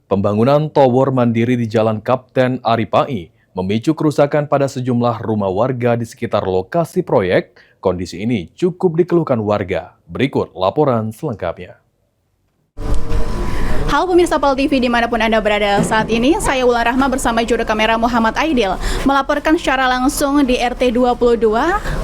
Pembangunan tower mandiri di Jalan Kapten Aripai memicu kerusakan pada sejumlah rumah warga di sekitar lokasi proyek. Kondisi ini cukup dikeluhkan warga. Berikut laporan selengkapnya. Halo pemirsa PAL TV dimanapun Anda berada saat ini, saya Wulan Rahma bersama juru kamera Muhammad Aidil melaporkan secara langsung di RT 22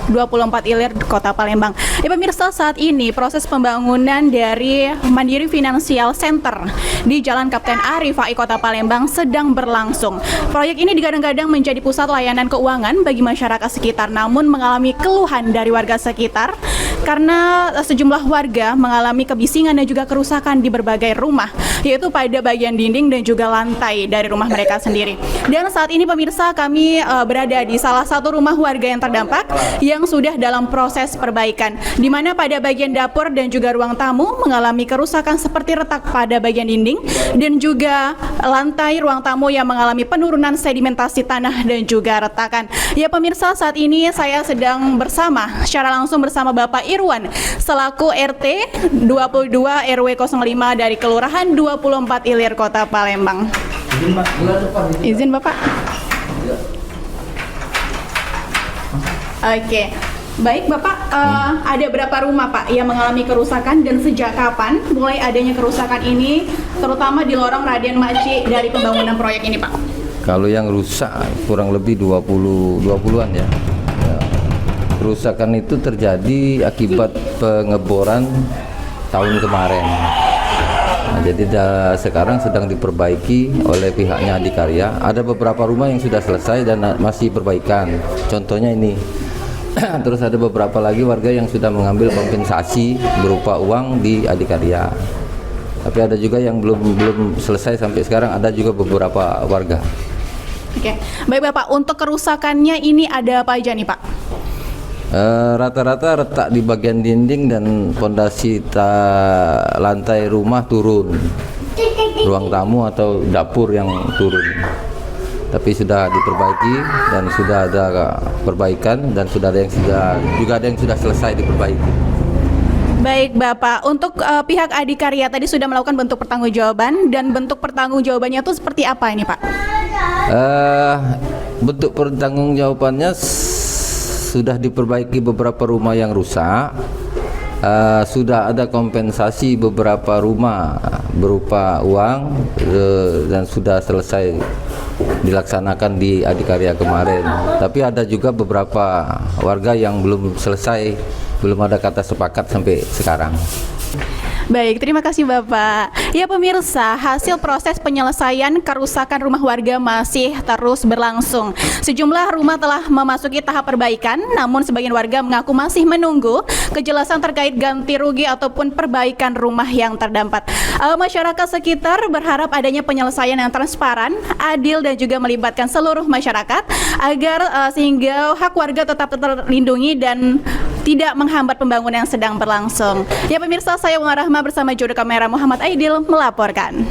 24 Ilir, Kota Palembang. Ya pemirsa, saat ini proses pembangunan dari Mandiri Financial Center di Jalan Kapten Aripai, Kota Palembang sedang berlangsung. Proyek ini digadang-gadang menjadi pusat layanan keuangan bagi masyarakat sekitar, namun mengalami keluhan dari warga sekitar karena sejumlah warga mengalami kebisingan dan juga kerusakan di berbagai rumah, yaitu pada bagian dinding dan juga lantai dari rumah mereka sendiri. Dan saat ini pemirsa, kami berada di salah satu rumah warga yang terdampak yang sudah dalam proses perbaikan, di mana pada bagian dapur dan juga ruang tamu mengalami kerusakan seperti retak pada bagian dinding dan juga lantai ruang tamu yang mengalami penurunan sedimentasi tanah dan juga retakan. Ya pemirsa, saat ini saya sedang secara langsung bersama Bapak Irwan selaku RT 22 RW 05 dari Kelurahan 24 Ilir, Kota Palembang. Izin Bapak. Oke. Baik Bapak, ada berapa rumah Pak yang mengalami kerusakan dan sejak kapan mulai adanya kerusakan ini, terutama di lorong Raden Maci dari pembangunan proyek ini Pak? Kalau yang rusak kurang lebih 20-an ya. Kerusakan itu terjadi akibat pengeboran tahun kemarin. Nah, jadi sekarang sedang diperbaiki oleh pihaknya Adikarya. Ada beberapa rumah yang sudah selesai dan masih perbaikan. Contohnya ini. Terus ada beberapa lagi warga yang sudah mengambil kompensasi berupa uang di Adikarya. Tapi ada juga yang belum selesai sampai sekarang, ada juga beberapa warga. Oke, baik Bapak, untuk kerusakannya ini ada apa aja nih Pak? Rata-rata retak di bagian dinding dan fondasi lantai rumah turun, ruang tamu atau dapur yang turun. Tapi sudah diperbaiki dan sudah ada perbaikan dan sudah ada yang sudah selesai diperbaiki. Baik Bapak, untuk pihak Adikarya tadi sudah melakukan bentuk pertanggungjawaban, dan bentuk pertanggungjawabannya itu seperti apa ini Pak? Bentuk pertanggungjawabannya sudah diperbaiki beberapa rumah yang rusak, sudah ada kompensasi beberapa rumah berupa uang dan sudah selesai dilaksanakan di Adikarya kemarin. Tapi ada juga beberapa warga yang belum selesai, belum ada kata sepakat sampai sekarang. Baik, terima kasih Bapak. Ya pemirsa, hasil proses penyelesaian kerusakan rumah warga masih terus berlangsung. Sejumlah rumah telah memasuki tahap perbaikan, namun sebagian warga mengaku masih menunggu kejelasan terkait ganti rugi ataupun perbaikan rumah yang terdampak. Masyarakat sekitar berharap adanya penyelesaian yang transparan, adil dan juga melibatkan seluruh masyarakat agar sehingga hak warga tetap terlindungi dan tidak menghambat pembangunan yang sedang berlangsung. Ya pemirsa, saya Wulan Rahma bersama juru kamera Muhammad Aidil melaporkan.